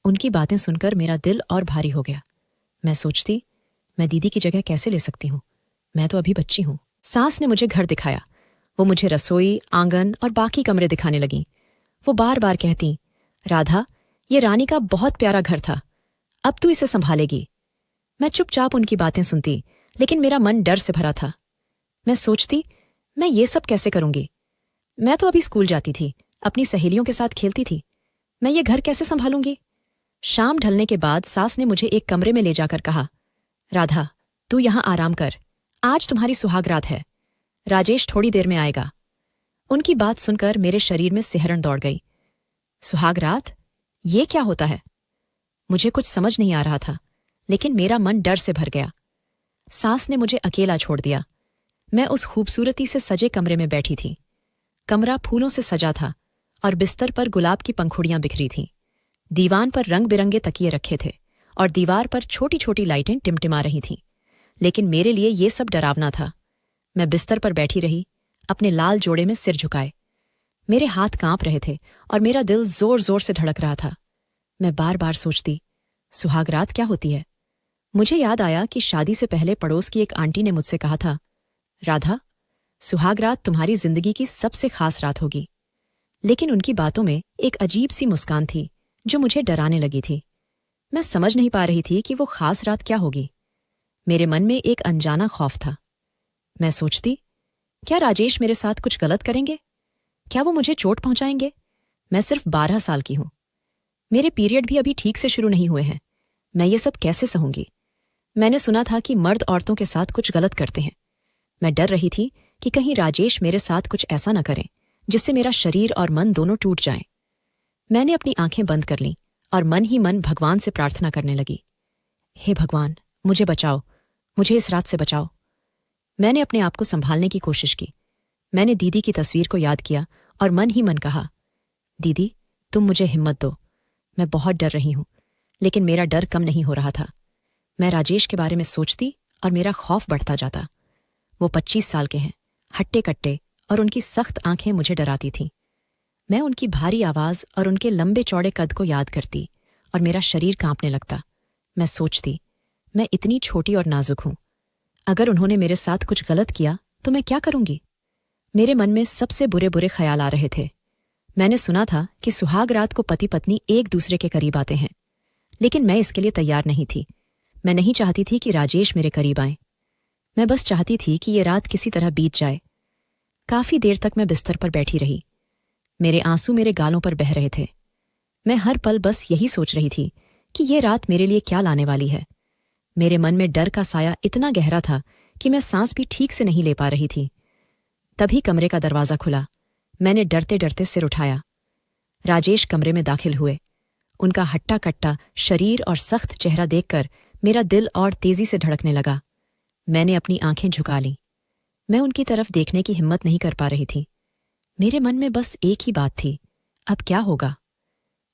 उनकी बातें सुनकर मेरा दिल और भारी हो गया। मैं सोचती, मैं दीदी की जगह कैसे ले सकती हूँ? मैं तो अभी बच्ची हूँ। सास ने मुझे घर दिखाया। वो मुझे रसोई, आंगन और बाकी कमरे दिखाने लगी। वो बार बार कहती, राधा, ये रानी का बहुत प्यारा घर था, अब तू इसे संभालेगी। मैं चुपचाप उनकी बातें सुनती, लेकिन मेरा मन डर से भरा था। मैं सोचती, मैं ये सब कैसे करूंगी? मैं तो अभी स्कूल जाती थी, अपनी सहेलियों के साथ खेलती थी। मैं ये घर कैसे संभालूंगी? शाम ढलने के बाद सास ने मुझे एक कमरे में ले जाकर कहा, राधा, तू यहां आराम कर, आज तुम्हारी सुहागरात है, राजेश थोड़ी देर में आएगा। उनकी बात सुनकर मेरे शरीर में सिहरन दौड़ गई। सुहागरात? ये क्या होता है? मुझे कुछ समझ नहीं आ रहा था, लेकिन मेरा मन डर से भर गया। सास ने मुझे अकेला छोड़ दिया। मैं उस खूबसूरती से सजे कमरे में बैठी थी। कमरा फूलों से सजा था और बिस्तर पर गुलाब की पंखुड़ियां बिखरी थीं। दीवान पर रंग बिरंगे तकिए रखे थे और दीवार पर छोटी छोटी लाइटें टिमटिमा रही थीं। लेकिन मेरे लिए ये सब डरावना था। मैं बिस्तर पर बैठी रही, अपने लाल जोड़े में सिर झुकाए। मेरे हाथ कांप रहे थे और मेरा दिल जोर जोर से धड़क रहा था। मैं बार बार सोचती, सुहागरात क्या होती है? मुझे याद आया कि शादी से पहले पड़ोस की एक आंटी ने मुझसे कहा था, राधा, सुहागरात तुम्हारी जिंदगी की सबसे खास रात होगी। लेकिन उनकी बातों में एक अजीब सी मुस्कान थी जो मुझे डराने लगी थी। मैं समझ नहीं पा रही थी कि वो खास रात क्या होगी। मेरे मन में एक अनजाना खौफ था। मैं सोचती, क्या राजेश मेरे साथ कुछ गलत करेंगे? क्या वो मुझे चोट पहुंचाएंगे? मैं सिर्फ 12 साल की हूं। मेरे पीरियड भी अभी ठीक से शुरू नहीं हुए हैं। मैं ये सब कैसे सहूंगी? मैंने सुना था कि मर्द औरतों के साथ कुछ गलत करते हैं। मैं डर रही थी कि कहीं राजेश मेरे साथ कुछ ऐसा न करें जिससे मेरा शरीर और मन दोनों टूट जाएं। मैंने अपनी आंखें बंद कर लीं और मन ही मन भगवान से प्रार्थना करने लगी, हे भगवान, मुझे बचाओ, मुझे इस रात से बचाओ। मैंने अपने आप को संभालने की कोशिश की। मैंने दीदी की तस्वीर को याद किया और मन ही मन कहा, दीदी, तुम मुझे हिम्मत दो। मैं बहुत डर रही हूं, लेकिन मेरा डर कम नहीं हो रहा था। मैं राजेश के बारे में सोचती और मेरा खौफ बढ़ता जाता। वो 25 साल के हैं, हट्टे कट्टे, और उनकी सख्त आंखें मुझे डराती थीं। मैं उनकी भारी आवाज और उनके लंबे चौड़े कद को याद करती और मेरा शरीर कांपने लगता। मैं सोचती, मैं इतनी छोटी और नाजुक हूं। अगर उन्होंने मेरे साथ कुछ गलत किया तो मैं क्या करूंगी? मेरे मन में सबसे बुरे बुरे ख्याल आ रहे थे। मैंने सुना था कि सुहाग रात को पति पत्नी एक दूसरे के करीब आते हैं, लेकिन मैं इसके लिए तैयार नहीं थी। मैं नहीं चाहती थी कि राजेश मेरे करीब आए। मैं बस चाहती थी कि ये रात किसी तरह बीत जाए। काफी देर तक मैं बिस्तर पर बैठी रही। मेरे आंसू मेरे गालों पर बह रहे थे। मैं हर पल बस यही सोच रही थी कि ये रात मेरे लिए क्या लाने वाली है। मेरे मन में डर का साया इतना गहरा था कि मैं सांस भी ठीक से नहीं ले पा रही थी। तभी कमरे का दरवाज़ा खुला। मैंने डरते डरते सिर उठाया। राजेश कमरे में दाखिल हुए। उनका हट्टा कट्टा शरीर और सख्त चेहरा देखकर मेरा दिल और तेजी से धड़कने लगा। मैंने अपनी आंखें झुका लीं। मैं उनकी तरफ देखने की हिम्मत नहीं कर पा रही थी। मेरे मन में बस एक ही बात थी, अब क्या होगा।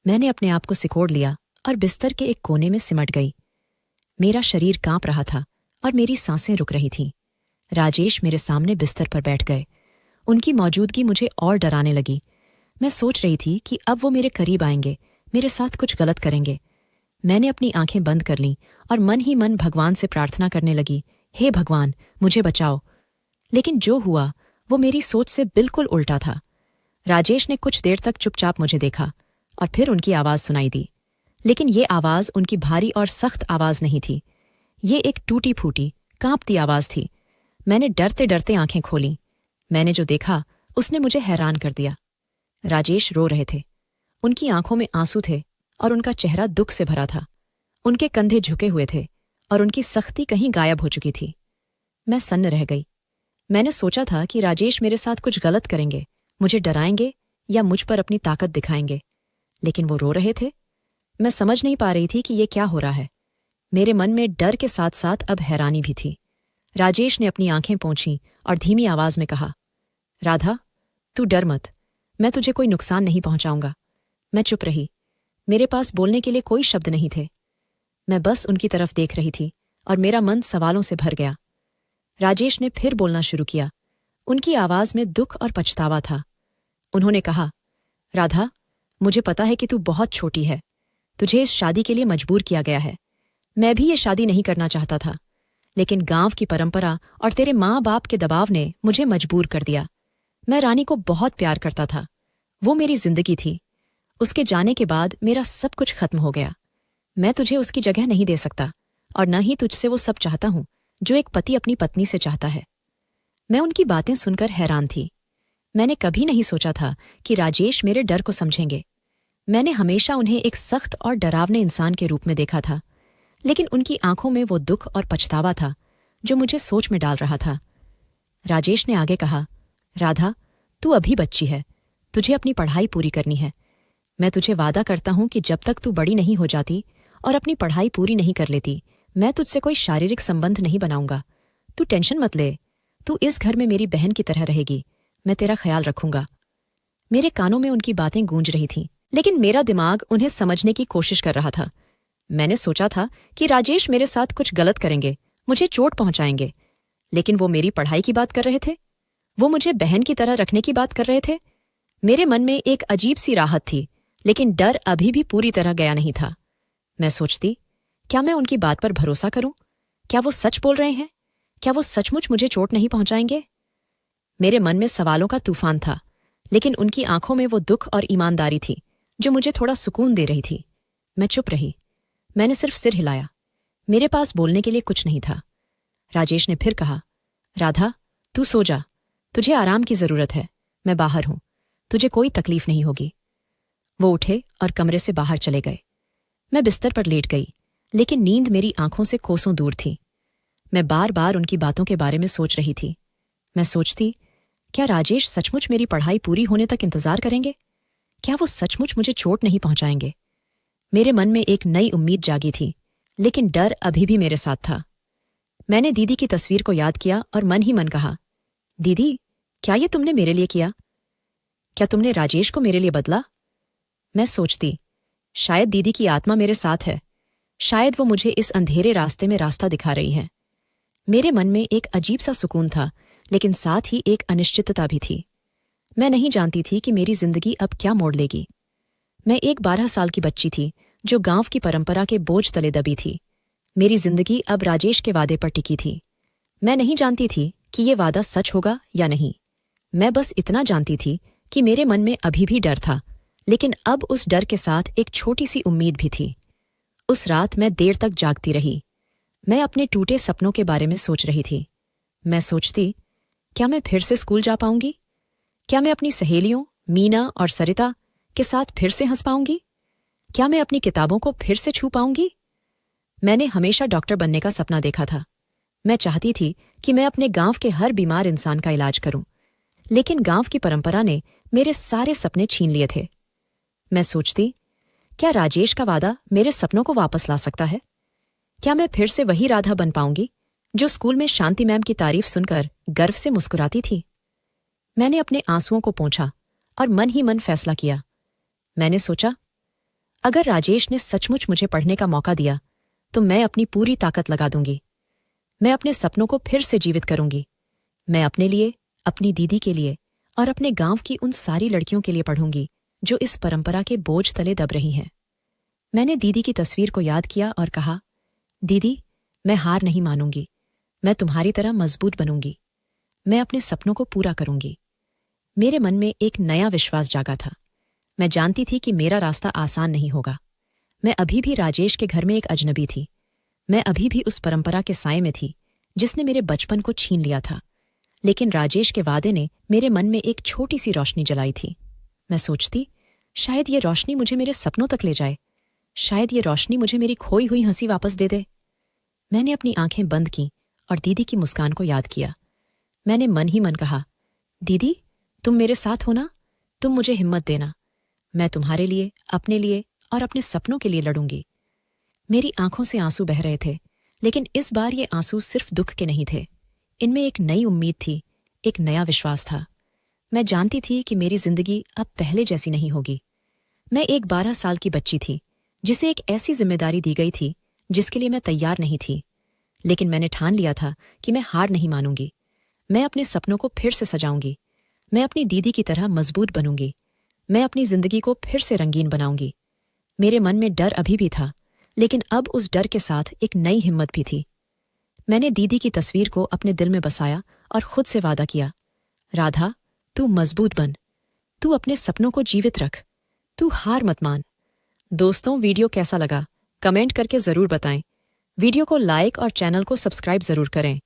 मैंने अपने आप को सिकोड़ लिया और बिस्तर के एक कोने में सिमट गई। मेरा शरीर कांप रहा था और मेरी सांसें रुक रही थीं। राजेश मेरे सामने बिस्तर पर बैठ गए। उनकी मौजूदगी मुझे और डराने लगी। मैं सोच रही थी कि अब वो मेरे करीब आएंगे, मेरे साथ कुछ गलत करेंगे। मैंने अपनी आंखें बंद कर लीं और मन ही मन भगवान से प्रार्थना करने लगी, हे भगवान, मुझे बचाओ। लेकिन जो हुआ वो मेरी सोच से बिल्कुल उल्टा था। राजेश ने कुछ देर तक चुपचाप मुझे देखा और फिर उनकी आवाज़ सुनाई दी। लेकिन ये आवाज़ उनकी भारी और सख्त आवाज़ नहीं थी। ये एक टूटी फूटी कांपती आवाज़ थी। मैंने डरते डरते आंखें खोलीं। मैंने जो देखा उसने मुझे हैरान कर दिया। राजेश रो रहे थे। उनकी आंखों में आंसू थे और उनका चेहरा दुख से भरा था। उनके कंधे झुके हुए थे और उनकी सख्ती कहीं गायब हो चुकी थी। मैं सन्न रह गई। मैंने सोचा था कि राजेश मेरे साथ कुछ गलत करेंगे, मुझे डराएंगे या मुझ पर अपनी ताकत दिखाएंगे, लेकिन वो रो रहे थे। मैं समझ नहीं पा रही थी कि ये क्या हो रहा है। मेरे मन में डर के साथ साथ अब हैरानी भी थी। राजेश ने अपनी आंखें पोंछीं और धीमी आवाज में कहा, राधा, तू डर मत, मैं तुझे कोई नुकसान नहीं पहुंचाऊंगा। मैं चुप रही। मेरे पास बोलने के लिए कोई शब्द नहीं थे। मैं बस उनकी तरफ देख रही थी और मेरा मन सवालों से भर गया। राजेश ने फिर बोलना शुरू किया। उनकी आवाज में दुख और पछतावा था। उन्होंने कहा, राधा, मुझे पता है कि तू बहुत छोटी है। तुझे इस शादी के लिए मजबूर किया गया है। मैं भी ये शादी नहीं करना चाहता था, लेकिन गांव की परंपरा और तेरे माँ बाप के दबाव ने मुझे मजबूर कर दिया। मैं रानी को बहुत प्यार करता था। वो मेरी जिंदगी थी। उसके जाने के बाद मेरा सब कुछ खत्म हो गया। मैं तुझे उसकी जगह नहीं दे सकता और न ही तुझसे वो सब चाहता हूं जो एक पति अपनी पत्नी से चाहता है। मैं उनकी बातें सुनकर हैरान थी। मैंने कभी नहीं सोचा था कि राजेश मेरे डर को समझेंगे। मैंने हमेशा उन्हें एक सख्त और डरावने इंसान के रूप में देखा था, लेकिन उनकी आंखों में वो दुख और पछतावा था जो मुझे सोच में डाल रहा था। राजेश ने आगे कहा, राधा, तू अभी बच्ची है, तुझे अपनी पढ़ाई पूरी करनी है। मैं तुझे वादा करता हूं कि जब तक तू बड़ी नहीं हो जाती और अपनी पढ़ाई पूरी नहीं कर लेती, मैं तुझसे कोई शारीरिक संबंध नहीं बनाऊंगा। तू टेंशन मत ले। तू इस घर में मेरी बहन की तरह रहेगी। मैं तेरा ख्याल रखूंगा। मेरे कानों में उनकी बातें गूंज रही थीं, लेकिन मेरा दिमाग उन्हें समझने की कोशिश कर रहा था। मैंने सोचा था कि राजेश मेरे साथ कुछ गलत करेंगे, मुझे चोट पहुंचाएंगे, लेकिन वो मेरी पढ़ाई की बात कर रहे थे। वो मुझे बहन की तरह रखने की बात कर रहे थे। मेरे मन में एक अजीब सी राहत थी, लेकिन डर अभी भी पूरी तरह गया नहीं था। मैं सोचती, क्या मैं उनकी बात पर भरोसा करूं? क्या वो सच बोल रहे हैं? क्या वो सचमुच मुझे चोट नहीं पहुंचाएंगे? मेरे मन में सवालों का तूफान था, लेकिन उनकी आंखों में वो दुख और ईमानदारी थी जो मुझे थोड़ा सुकून दे रही थी। मैं चुप रही। मैंने सिर्फ सिर हिलाया। मेरे पास बोलने के लिए कुछ नहीं था। राजेश ने फिर कहा, राधा, तू सो जा, तुझे आराम की जरूरत है। मैं बाहर हूं, तुझे कोई तकलीफ नहीं होगी। वो उठे और कमरे से बाहर चले गए। मैं बिस्तर पर लेट गई, लेकिन नींद मेरी आंखों से कोसों दूर थी। मैं बार बार उनकी बातों के बारे में सोच रही थी। मैं सोचती, क्या राजेश सचमुच मेरी पढ़ाई पूरी होने तक इंतजार करेंगे? क्या वो सचमुच मुझे चोट नहीं पहुंचाएंगे? मेरे मन में एक नई उम्मीद जागी थी, लेकिन डर अभी भी मेरे साथ था। मैंने दीदी की तस्वीर को याद किया और मन ही मन कहा, दीदी, क्या ये तुमने मेरे लिए किया? क्या तुमने राजेश को मेरे लिए बदला? मैं सोचती, शायद दीदी की आत्मा मेरे साथ है। शायद वो मुझे इस अंधेरे रास्ते में रास्ता दिखा रही है। मेरे मन में एक अजीब सा सुकून था, लेकिन साथ ही एक अनिश्चितता भी थी। मैं नहीं जानती थी कि मेरी जिंदगी अब क्या मोड़ लेगी। मैं एक 12 साल की बच्ची थी जो गांव की परंपरा के बोझ तले दबी थी। मेरी जिंदगी अब राजेश के वादे पर टिकी थी। मैं नहीं जानती थी कि ये वादा सच होगा या नहीं। मैं बस इतना जानती थी कि मेरे मन में अभी भी डर था, लेकिन अब उस डर के साथ एक छोटी सी उम्मीद भी थी। उस रात मैं देर तक जागती रही। मैं अपने टूटे सपनों के बारे में सोच रही थी। मैं सोचती, क्या मैं फिर से स्कूल जा पाऊंगी? क्या मैं अपनी सहेलियों, मीना और सरिता के साथ फिर से हंस पाऊंगी? क्या मैं अपनी किताबों को फिर से छू पाऊंगी? मैंने हमेशा डॉक्टर बनने का सपना देखा था। मैं चाहती थी कि मैं अपने गांव के हर बीमार इंसान का इलाज करूं, लेकिन गांव की परंपरा ने मेरे सारे सपने छीन लिए थे। मैं सोचती, क्या राजेश का वादा मेरे सपनों को वापस ला सकता है? क्या मैं फिर से वही राधा बन पाऊंगी जो स्कूल में शांति मैम की तारीफ सुनकर गर्व से मुस्कुराती थी? मैंने अपने आंसुओं को पोंछा और मन ही मन फैसला किया। मैंने सोचा, अगर राजेश ने सचमुच मुझे पढ़ने का मौका दिया तो मैं अपनी पूरी ताकत लगा दूंगी। मैं अपने सपनों को फिर से जीवित करूंगी। मैं अपने लिए, अपनी दीदी के लिए और अपने गांव की उन सारी लड़कियों के लिए पढ़ूंगी जो इस परंपरा के बोझ तले दब रही हैं। मैंने दीदी की तस्वीर को याद किया और कहा, दीदी, मैं हार नहीं मानूंगी। मैं तुम्हारी तरह मजबूत बनूंगी। मैं अपने सपनों को पूरा करूंगी। मेरे मन में एक नया विश्वास जागा था। मैं जानती थी कि मेरा रास्ता आसान नहीं होगा। मैं अभी भी राजेश के घर में एक अजनबी थी। मैं अभी भी उस परंपरा के साए में थी जिसने मेरे बचपन को छीन लिया था। लेकिन राजेश के वादे ने मेरे मन में एक छोटी सी रोशनी जलाई थी। मैं सोचती, शायद ये रोशनी मुझे मेरे सपनों तक ले जाए। शायद ये रोशनी मुझे मेरी खोई हुई हंसी वापस दे दे। मैंने अपनी आंखें बंद की और दीदी की मुस्कान को याद किया। मैंने मन ही मन कहा, दीदी, तुम मेरे साथ हो ना? तुम मुझे हिम्मत देना। मैं तुम्हारे लिए, अपने लिए और अपने सपनों के लिए लड़ूंगी। मेरी आंखों से आंसू बह रहे थे, लेकिन इस बार ये आंसू सिर्फ दुख के नहीं थे। इनमें एक नई उम्मीद थी, एक नया विश्वास था। मैं जानती थी कि मेरी जिंदगी अब पहले जैसी नहीं होगी। मैं एक 12 साल की बच्ची थी जिसे एक ऐसी जिम्मेदारी दी गई थी जिसके लिए मैं तैयार नहीं थी। लेकिन मैंने ठान लिया था कि मैं हार नहीं मानूंगी। मैं अपने सपनों को फिर से सजाऊंगी। मैं अपनी दीदी की तरह मजबूत बनूंगी। मैं अपनी जिंदगी को फिर से रंगीन बनाऊंगी। मेरे मन में डर अभी भी था, लेकिन अब उस डर के साथ एक नई हिम्मत भी थी। मैंने दीदी की तस्वीर को अपने दिल में बसाया और खुद से वादा किया, राधा, तू मजबूत बन। तू अपने सपनों को जीवित रख। तू हार मत मान। दोस्तों, वीडियो कैसा लगा? कमेंट करके जरूर बताएं। वीडियो को लाइक और चैनल को सब्सक्राइब जरूर करें।